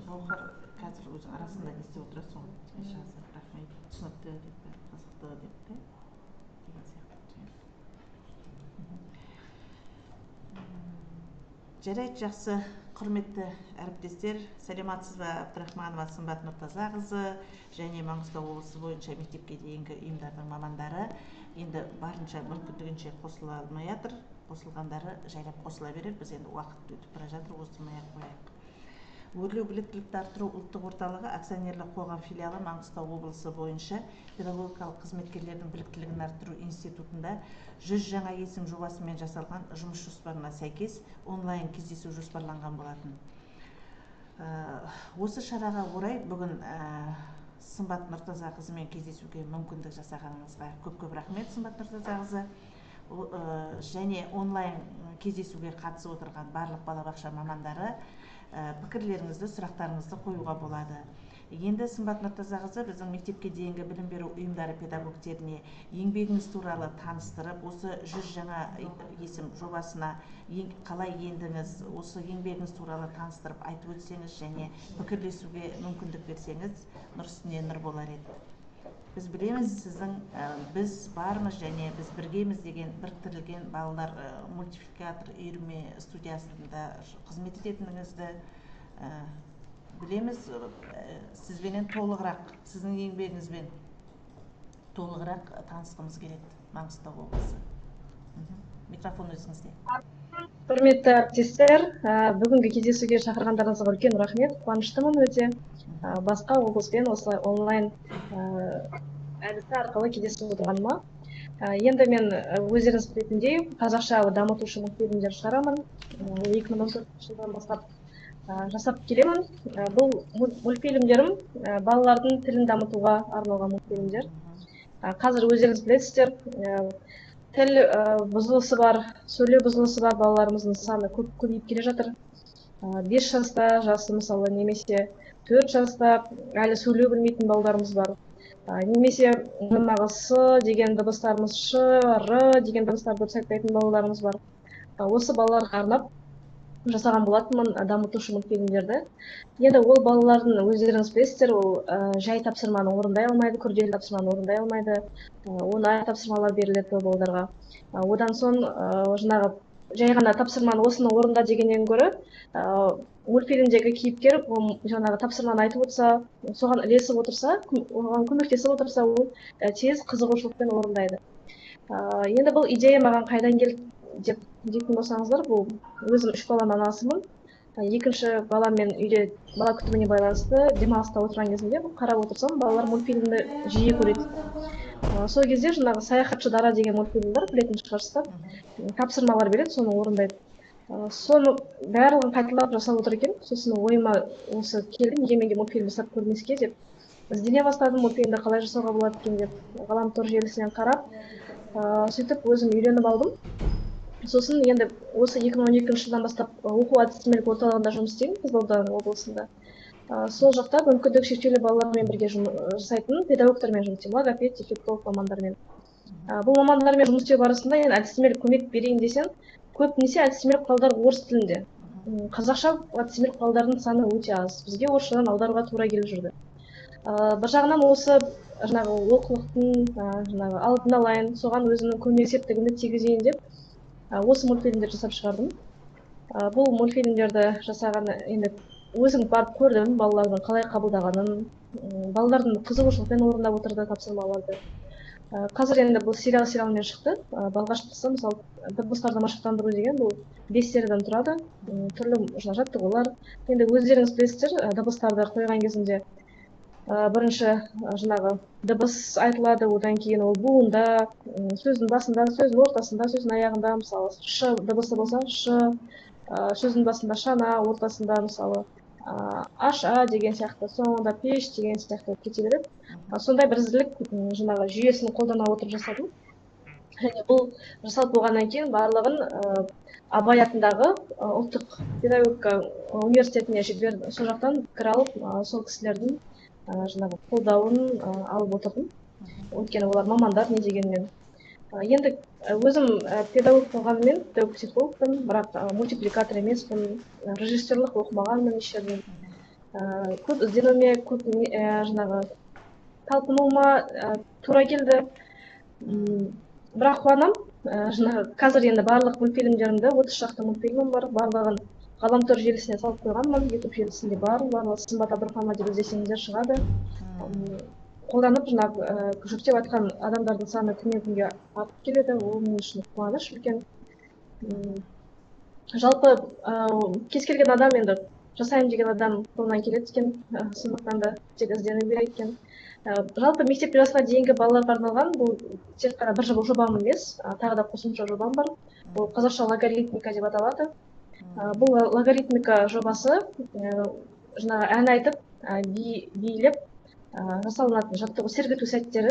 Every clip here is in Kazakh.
Жауһар қазір өзің арасында не істеп отырасың ғой. Жазып, рахмет, түсінікті деп, қызықты деп те деген сияқты. Жарайды, жақсы, құрметті әріптестер, сәлематсыз ба? Абдрахманова Сымбат Нұртазақызы және Маңғыстау облысы бойынша мектепке дейінгі ұйымдардың мамандары енді барынша мүмкіндігінше қосыла алмай жатыр. Қосылғандары жайлап қосыла берер. Біз енді уақыт өтіп бара жатыр, оздырмай-ақ қояйық. Өрлеу біліктілікті арттыру ұлттық орталығы акционерлік қоғам филиалы Маңғыстау облысы бойынша педагогикалық қызметкерлердің біліктілігін арттыру институтында 100 жаңа есім жобасымен жасалған жұмыс жоспарына сәйкес онлайн кездесу жоспарланған болатын. Осы шараға орай бүгін Сымбат Нұртазақызымен кездесуге мүмкіндік жасағаныңызға көп-көп рахмет, Сымбат Нұртазақызы. Және онлайн кездесуге қатысып отырған барлық балабақша мамандары пікірлеріңізді, сұрақтарыңызды қоюға болады. Енді Сымбат Нұртазақызы біздің мектепке дейінгі білім беру ұйымдары педагогтеріне еңбегіңіз туралы таныстырып, осы 100 жаңа есім жобасына қалай ендіңіз, осы еңбегіңіз туралы таныстырып айтып өтсеңіз және пікірлесуге мүмкіндік берсеңіз, нұр үстіне нұр болар еді. Біз білеміз, сіздің біз бармыз және біз біргеміз деген біріктірілген балалар мультипликатор үйірме студиясында қызмет ететініңізді білеміз. Сізбенен толығырақ, сіздің еңбегіңізбен толығырақ танысқымыз келеді Маңғыстау облысы. Микрофон өзіңізде. Құрметті әріптестер, бүгінгі кездесуге шақырғандарыңызға үлкен рахмет. Қуаныштымын өте. Басқа облыспен осылай онлайн әдісі арқылы кездесіп отырғаныма. Енді мен өздеріңіз білетіндей қазақша дамытушы мультфильмдер шығарамын. 2014 жылдан бастап жасап келемін. Бұл мультфильмдерім балалардың тілін дамытуға арналған мультфильмдер. Қазір өздеріңіз білесіздер, тіл бұзылысы бар, сөйлеу бұзылысы бар балаларымыздың саны көбейіп келе жатыр. 5 жаста жасы мысалы немесе 4 жаста әлі сөйлеу білмейтін балаларымыз бар. Немесе жаңағы с деген дыбыстарымыз, ш, р деген дыбыстарды дұрыс айтпайтын балаларымыз бар. Осы балаларға арнап жасаған болатынмын дамытушы мультфильмдерді. Енді ол балалардың өздеріңіз білесіздер, ол жай тапсырманы орындай алмайды, күрделі тапсырманы орындай алмайды. Оңай тапсырмалар беріледі балаларға. Одан соң жаңағы жай ғана тапсырманы осыны орында дегеннен гөрі мультфильмдегі кейіпкер жаңағы тапсырманы айтып отырса, соған ілесіп отырса, оған көмектесіп отырса, ол тез қызығушылықпен орындайды. Енді бұл идея маған қайдан келді деп дейтін болсаңыздар, бұл өзім 3 баланың анасымын. Екінші баламмен үйде бала күтіміне байланысты демалыста отырған кезінде қарап отырсам, балалар мультфильмді жиі көреді. Сол кезде жаңағы саяхатшы Дара деген мультфильм бар, білетін шығарсыздар. Тапсырмалар береді, соны орындайды. Соны барлығын қайталап жасап отыр екен. Сосын ойыма осы келді, неге менде мультфильм жасап көрмеске деп. Іздене бастадым, мультфильмді қалай жасауға болады екен деп. Ғаламтор желісінен қарап, сөйтіп өзім үйреніп алдым. Сосын енді осы 2012 жылдан бастап оқу әдістемелік орталығында жұмыс істеймін, Қызылорда облысында. Сол жақта мүмкіндігі шектеулі балалармен бірге жасайтын педагогтармен жұмыс істеймін, логопед, дефектолог мамандармен. Бұл мамандармен жұмыс істеу барысында енді әдістемелік көмек берейін десем, көбінесе әдістемелік құралдар орыс тілінде. Қазақша әдістемелік құралдардың саны өте аз. Бізге орысшадан аударуға тура келіп жүрді. Бір жағынан осы жаңағы олқылықтың алдын алайын, соған өзімнің көмек септігімді тигізейін деп осы мультфильмдерді жасап шығардым. Бұл мультфильмдерді жасаған енді өзім барып көрдім, балалардың қалай қабылдағанын, балалардың қызығушылықпен орындап отырды тапсырмаларды. Қазір енді бұл сериалмен шықты. Балғаштықсы, мысалы, дыбыстарды машықтандыру деген бұл 5 сериядан тұрады. Түрлі жаттығулар. Енді өздеріңіз білесіздер, дыбыстарды қойған кезінде бірінші жаңағы дыбыс айтылады, одан кейін ол буында, сөздің басында, сөздің ортасында, сөздің аяғында, мысалы, ш дыбысы болса, ш, сөздің басында шана, ортасында мысалы аша деген сияқты, соңында пеш деген сияқты кете береді. Сондай бірізділік жаңағы жүйесін қолдана отырып жасадым. Және бұл жасалып болғаннан кейін барлығын Абай атындағы ұлттық педагогика университетіне жібердім. Сол жақтан пікір алып, сол кісілердің жаңағы қолдауын алып отырдым. Өйткені олар мамандар не дегенмен. Енді өзім педагог болғанымен педагог психологпын, бірақ мультипликатор емеспін, режиссерлық оқымағанмын еш жерден. Көп ізденуіме, көп жаңағы талпынуыма тура келді. Бірақ қуанам, жаңағы қазір енді барлық мультфильмдерімді 30 шақты мультфильмім бар, барлығын ғаламтор желісіне салып қойғанмын. YouTube желісінде барлығы Сымбат Абдрахманова деп іздесеңіздер шығады. Қолданып жаңағы жүктеп жатқан адамдардың саны күннен күнге артып келеді. Ол мен үшін қуаныш үлкен. Жалпы кез келген адам енді жасаймын деген адам қолынан келеді екен, сондықтан да тек іздену керек екен. Жалпы мектеп жасына дейінгі балаларға арналған бұл тек қана бір жобам емес, тағы да қосымша жобам бар. Ол қазақша логарифмика деп аталады. Бұл логарифмика жобасы жаңағы ән айтып, билеп жасалынатын жаттығу сергіту сәттері.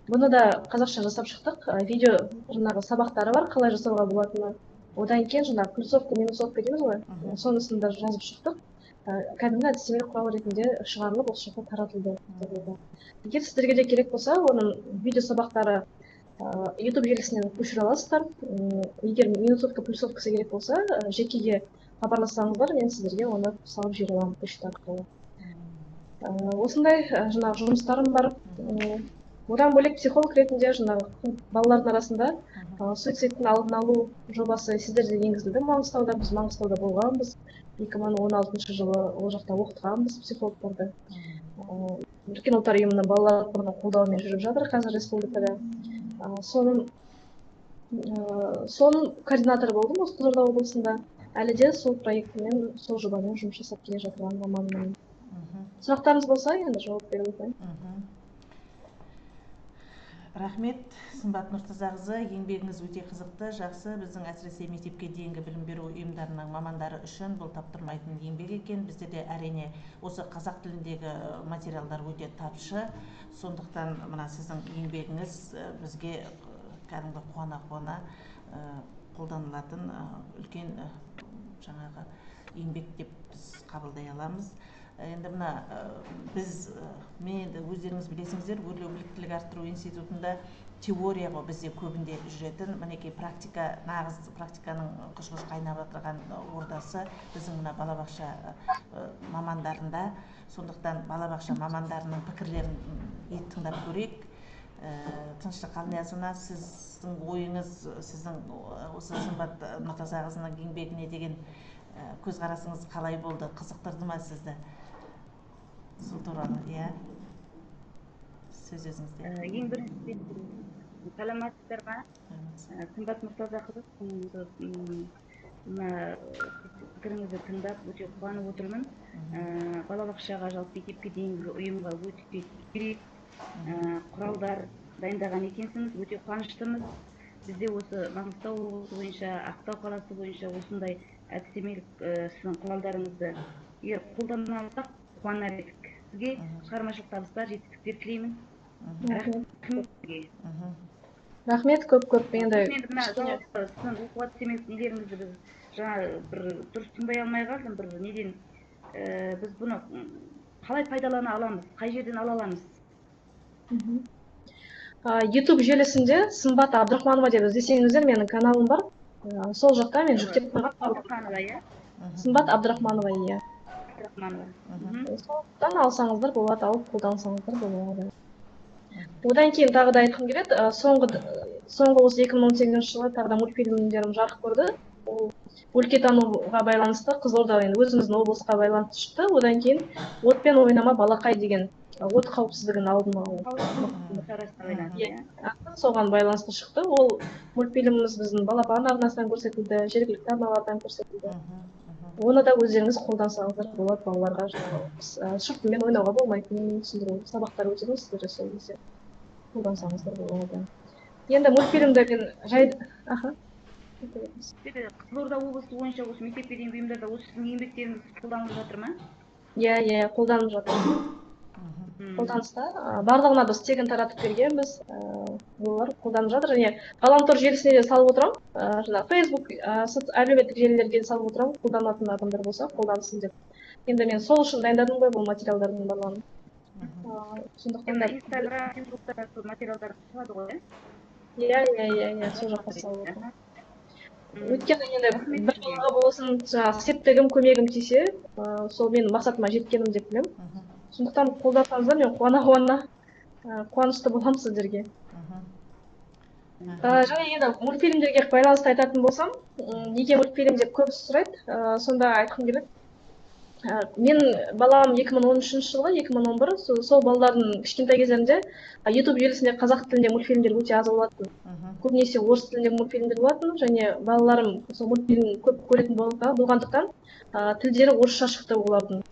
Бұны да қазақша жасап шықтық. Видео жаңағы сабақтары бар, қалай жасауға болатыны. Одан кейін жаңағы плюсовка, минусовка дейміз ғой. Сонысын да жазып шықтық. Кәдімгі әдістемелік құрал ретінде шығарылып, осы жақта таратылды. Егер сіздерге де керек болса, оның видео сабақтары YouTube желісінен көшіре аласыздар. Егер минусовка, плюсовкасы керек болса, жекеге хабарлассаңыздар, мен сіздерге оны салып жібере аламын почта арқылы. Осындай жаңағы жұмыстарым бар. Одан бөлек психолог ретінде жаңағы балалардың арасында суицидтің алдын алу жобасы сіздерде енгізілді Маңғыстауда. Біз Маңғыстауда болғанбыз. 2016 жылы ол жақта оқытқанбыз психологтарды. Біріккен ұлттар ұйымының балалар қорының қолдауымен жүріп жатыр қазір республикада. Соның координаторы болдым осы Қызылорда облысында. Әлі де сол проектімен, сол жобамен жұмыс жасап келе жатырған маманмын. Сұрақтарыңыз болса, енді жауап бере өтейін. Рахмет, Сымбат Нұртазақызы, еңбегіңіз өте қызықты, жақсы. Біздің әсіресе мектепке дейінгі білім беру ұйымдарының мамандары үшін бұл таптырмайтын еңбек екен. Бізде де әрине осы қазақ тіліндегі материалдар өте тапшы. Сондықтан мына сіздің еңбегіңіз бізге кәдімгі қуана-қуана қолданылатын үлкен жаңағы еңбек деп біз қабылдай аламыз. Енді мына мен енді өздеріңіз білесіңіздер, өрлеу біліктілік арттыру институтында теория ғой бізде көбінде жүретін, мінекей практика, нағыз практиканың құж-құж қайнап отырған ордасы біздің мына балабақша мамандарында. Сондықтан балабақша мамандарының пікірлерін тыңдап көрейік. Тыныштық Қалниязовна, сіздің ойыңыз, сіздің осы Сымбат Нұртазақызының еңбегіне деген көзқарасыңыз қалай болды? Қызықтырды ма сізді? Сол туралы, иә? Сөз өзіңізде. Ең біріншіден саламатсыздар ма? Сымбат Нұртазақызы, пікіріңізді тыңдап өте қуанып отырмын. Балабақшаға, жалпы мектепке дейінгі ұйымға өте керек құралдар дайындаған екенсіңіз, өте қуаныштымыз. Бізде осы Маңғыстау облысы бойынша, Ақтау қаласы бойынша осындай әдістемелік сіздің құралдарыңызды егер қолдана алсақ қуанар едік. Сізге шығармашылық табыстар, жетістіктер тілеймін. Рахмет, көп. Енді сіздің оқу әдістемелік нелеріңізді біз жаңа бір дұрыс тыңдай алмай қалдым. Бір неден біз бұны қалай пайдалана аламыз, қай жерден ала аламыз? YouTube желісінде Сымбат Абдрахманова деп іздесеңіздер, менің каналым бар. Сол жақта мен жүктеп қойған. Сымбат Абдрахманова, иә. Сондықтан алсаңыздар болады, алып қолдансаңыздар болады. Одан кейін тағы да айтқым келеді, соңғы осы 2018 жылы тағы да мультфильмдерім жарық көрді. Ол өлкетануға байланысты Қызылорда, өзіміздің облысқа байланысты шықты. Одан кейін отпен ойнама балақай деген от қауіпсіздігін алдын алу. Соған байланысты шықты. Ол мультфильміміз біздің балапан арнасынан көрсетілді, жергілікті арналардан көрсетілді. Оны да өздеріңіз қолдансаңыздар болады, балаларға шыртымен ойнауға болмайтынын түсіндіру сабақтар өтеді, сіздер сол кезде қолдансаңыздар болады. Енді мультфильмді мен Қызылорда облысы бойынша осы мектепке дейінгі ұйымдарда осы сіздің еңбектеріңіз қолданылып жатыр ма? Иә, қолданылып жатыр. Қолданыста барлығына біз тегін таратып бергенбіз, олар қолданып жатыр. Және ғаламтор желісіне де салып отырамын, жаңағы Facebook, әлеуметтік желілерге салып отырамын, қолданатын адамдар болса қолданысын деп. Енді мен сол үшін дайындадым ғой бұл материалдардың барлығын. Сондықтан да Инстаграм, Фейсбукта материалдар шығады ғой? иә сол жаққа салып отырмын. Өйткені енді Рахмет бір сізге. балаға болсын жаңағы септігім көмегім тисе сол менің мақсатыма жеткенім деп білемін. Сондықтан қолдасаңыздар мен қуана қуанышты боламын сіздерге. Және енді мультфильмдерге байланысты айтатын болсам, неге мультфильм деп көп сұрайды, сонда айтқым келеді. Мен балам 2013 жылы, 2011 сол балалардың кішкентай кездерінде YouTube желісінде қазақ тілінде мультфильмдер өте аз болатын. Көбінесе орыс тіліндегі мультфильмдер болатын, және балаларым сол мультфильм көп көретін болғандықтан тілдері орысша шықты олардың.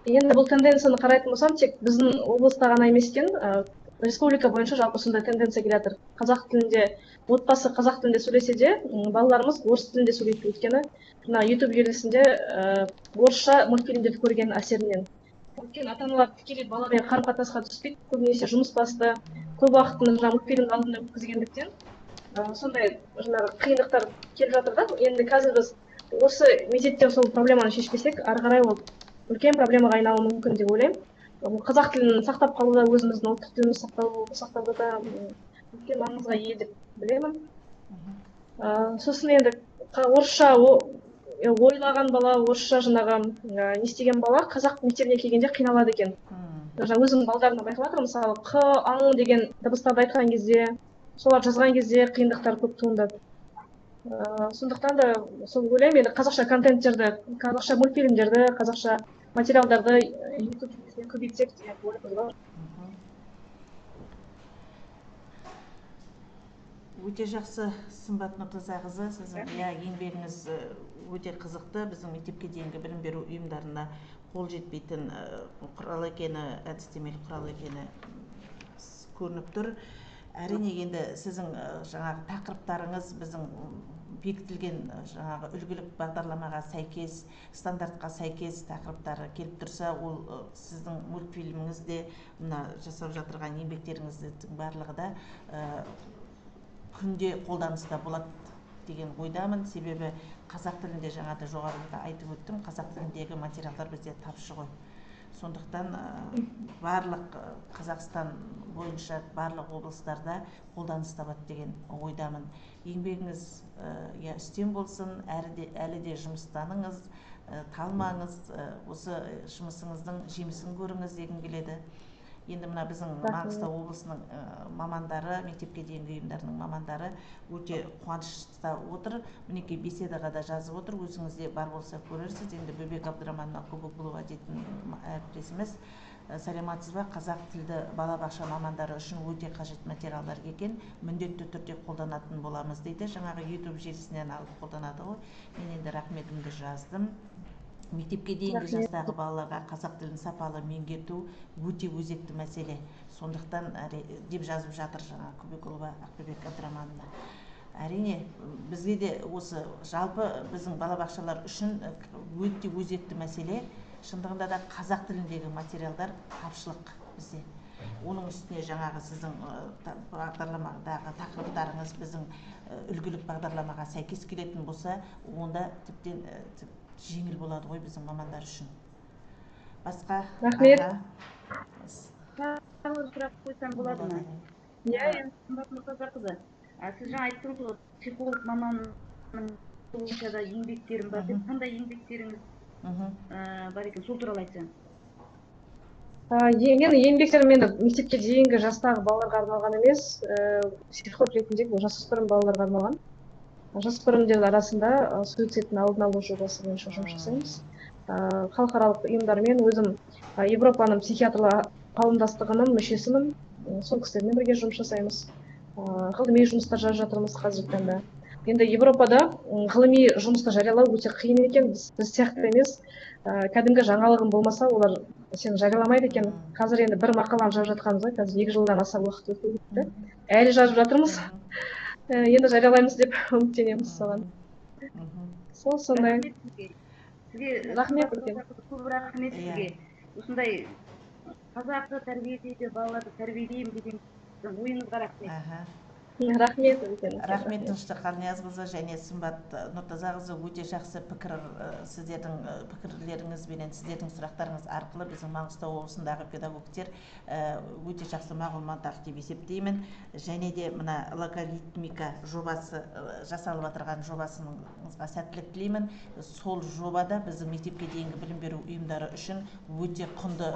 Енді бұл тенденцияны қарайтын болсам, тек біздің облыста ғана емес екен, республика бойынша жалпы сондай тенденция келе жатыр. Қазақ тілінде отбасы қазақ тілінде сөйлесе де, балаларымыз орыс тілінде сөйлейді. Өйткені мына YouTube желісінде орысша мультфильмдерді көрген әсерінен. Өйткені ата аналар тікелей баламен қарым қатынасқа түспейді, көбінесе жұмыс басты, көп уақытын жаңағы мультфильмнің алдында өткізгендіктен сондай жаңағы қиындықтар келіп жатыр да. Енді қазір біз осы мезетте сол проблеманы шешпесек, ары қарай ол үлкен проблемаға айналуы мүмкін деп ойлаймын. Қазақ тілін сақтап қалуда, өзіміздің ұлттық тілімізді сақтауда да үлкен маңызға ие деп білемін. Сосын енді орысша ойлаған бала, орысша жаңағы не істеген бала қазақ мектебіне келгенде қиналады екен. Өзім балдарымда байқап жатырмын, мысалы қ, ң деген дыбыстарды айтқан кезде, солар жазған кезде қиындықтар көп туындады. Сондықтан да сол ойлаймын, енді қазақша контенттерді, қазақша мультфильмдерді, қазақша материалдарды YouTube-ге көбейтсек деген ойымыз бар. Өте жақсы, Сымбат Нұртазақызы, сіздің еңбегіңіз өте қызықты. Біздің мектепке дейінгі білім беру ұйымдарына қол жетпейтін құрал екені, әдістемелік құрал екені көрініп тұр. Әрине енді сіздің жаңағы тақырыптарыңыз біздің бекітілген жаңағы үлгілік бағдарламаға сәйкес, стандартқа сәйкес тақырыптары келіп тұрса, ол сіздің мультфильміңізде, мына жасап жатырған еңбектеріңіздің барлығы да күнде қолданыста болады деген ойдамын. Себебі қазақ тілінде жаңада жоғарыда айтып өттім, қазақ тіліндегі материалдар бізде тапшы ғой. Сондықтан барлық Қазақстан бойынша барлық облыстарда қолданыс табады деген ойдамын. Еңбегіңіз үстем болсын, әлі де жұмыстаныңыз, талмаңыз, осы жұмысыңыздың жемісін көріңіз дегім келеді. Енді мына біздің Маңғыстау облысының мамандары, мектепке дейінгі ұйымдарының мамандары өте қуанышта отыр. Мінекей беседаға да жазып отыр, өзіңізде бар болса көрерсіз. Енді Бөбек Абдыраманова Кубокулова дейтін әріптесіміз, сәлеметсіз ба, қазақ тілді балабақша мамандары үшін өте қажет материалдар екен, міндетті түрде қолданатын боламыз дейді. Жаңағы YouTube желісінен алып қолданады ғой. Мен енді рахметімді жаздым. Мектепке дейінгі жастағы балаларға қазақ тілін сапалы меңгерту өте өзекті мәселе. Сондықтан деп жазып жатыр жаңа Кубокулова Ақбөбек Абдырамановна. Әрине, бізге де осы жалпы біздің балабақшалар үшін өте өзекті мәселе. Шындығында да қазақ тіліндегі материалдар тапшылық бізде. Оның үстіне жаңағы сіздің бағдарламадағы тақырыптарыңыз біздің үлгілік бағдарламаға сәйкес келетін болса, онда тіптен жеңіл болады ғой біздің мамандар үшін. Басқа? Рахмет. Тағы бір сұрақ қойсам болады ма? Сымбат Нұртазақызы, сіз жаңа айттыңыз ғой, психолог маманның бойынша да еңбектерім бар деп, қандай еңбектеріңіз бар екен, сол туралы айтсаңыз. Менің еңбектерім енді мектепке дейінгі жастағы балаларға арналған емес, психолог ретінде бұл жасөспірім балаларға арналған. Жасөспірімдер арасында суицидтің алдын алу жобасы бойынша жұмыс жасаймыз. Халықаралық ұйымдармен, өзім Европаның психиатрлар қауымдастығының мүшесімін. Сол кісілермен бірге жұмыс жасаймыз. Ғылыми жұмыстар жазып жатырмыз қазіргі таңда. Енді Европада ғылыми жұмысты жариялау өте қиын екен. Біз сияқты емес, кәдімгі жаңалығым болмаса, олар сені жарияламайды екен. Қазір енді бір мақаланы жазып жатқанымызға қазір 2 жылдан аса уақыт өтіп кетті. Әлі жазып жатырмыз. Енді жариялаймыз деп үміттенеміз соған. Сол сондай. Сізге Рахмет. Көп рахмет сізге. Осындай қазақы тәрбиедегі балаларды тәрбиелеймін деген ойыңызға рахмет. Рахмет үлкен. Рахмет Тыныштық Қалниязқызы және Сымбат Нұртазақызы, өте жақсы сіздердің пікірлеріңізбенен, сіздердің сұрақтарыңыз арқылы біздің Маңғыстау облысындағы педагогтер өте жақсы мағлұмат алды деп есептеймін. Және де мына логарифмика жобасы жасалып отырған жобасыңызға сәттілік тілеймін. Сол жобада біздің мектепке дейінгі білім беру ұйымдары үшін өте құнды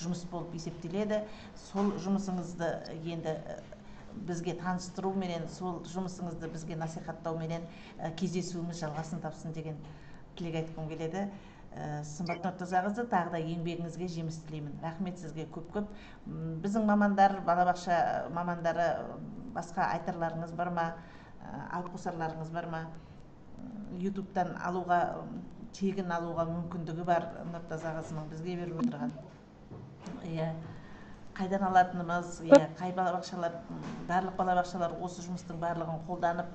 жұмыс болып есептеледі. Сол жұмысыңызды енді бізге таныстыру менен, сол жұмысыңызды бізге насихаттау менен кездесуіміз жалғасын тапсын деген тілек айтқым келеді. Сымбат Нұртазақызы, тағы да еңбегіңізге жеміс тілеймін. Рахмет сізге көп-көп. Біздің мамандар, балабақша мамандары, басқа айтарларыңыз бар ма, алып қосарларыңыз бар ма? Ютубтан алуға, тегін алуға мүмкіндігі бар Нұртазақызының бізге беріп отырған. Қайдан алатынымыз, қай балабақшалар, барлық балабақшалар осы жұмыстың барлығын қолданып,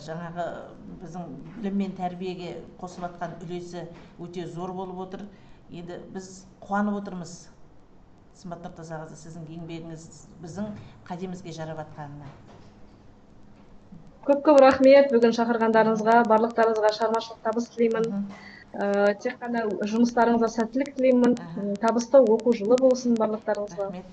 жаңағы біздің білім мен тәрбиеге қосып жатқан үлесі өте зор болып отыр. Енді біз қуанып отырмыз, Сымбат Нұртазақызы, сіздің еңбегіңіз біздің қадемімізге жарап жатқанына. Көп рахмет бүгін шақырғандарыңызға, барлықтарыңызға шығармашылық табыс тілеймін. Тек қана жұмыстарыңызға сәттілік тілеймін. Табысты оқу жылы болсын барлықтарыңызға.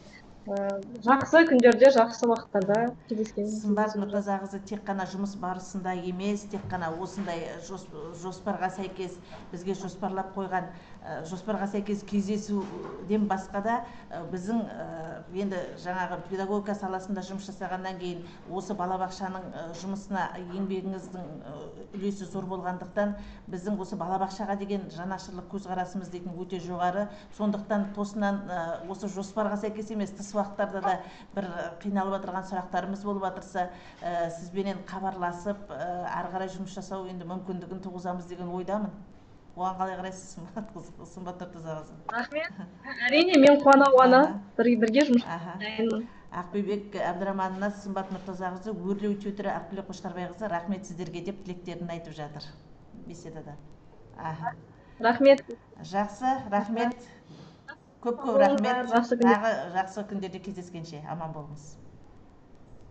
Жақсы күндерде, жақсы уақыттарда кездескеніміз. Сымбат Нұртазақызы, тек қана жұмыс барысында емес, тек қана осындай жоспарға сәйкес, бізге жоспарлап қойған жоспарға сәйкес кездесуден басқа да біздің енді жаңағы педагогика саласында жұмыс жасағаннан кейін осы балабақшаның жұмысына еңбегіңіздің үлесі зор болғандықтан біздің осы балабақшаға деген жанашырлық көзқарасымыз дейтін өте жоғары. Сондықтан тосынан осы жоспарға сәйкес емес, тыс уақыттарда да бір қиналып отырған сұрақтарымыз болып жатырса, сізбенен хабарласып, ары қарай жұмыс жасау енді мүмкіндігін туғызамыз деген ойдамын. Оған қалай қарайсыз, Сымбат Нұртазақызы? Рахмет. Әрине, мен қуана бірге жұмыс жасаймын. Ақбибек Әбдіраманына Сымбат Нұртазақызы, өрлеу тетірі Ақбілек Қошқарбайқызы рахмет сіздерге деп тілектерін айтып жатыр беседада. Рахмет. Жақсы, рахмет. Көп рахмет. Тағы жақсы күндерде кездескенше аман болыңыз.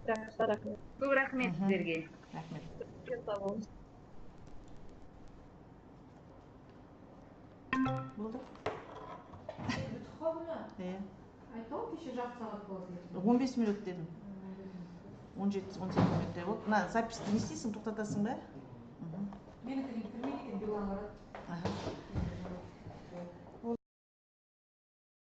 Жақсы, рахмет. Көп рахмет сіздерге. Рахмет. Болды? Бүтіп қалды ма? Айтау кеше жарты сағат болады. 15 минут дедім. 17-18 минуттай болды. Мына записьті не істейсің, тоқтатасың ба? Менікіден кірмейді екен, Билан барады.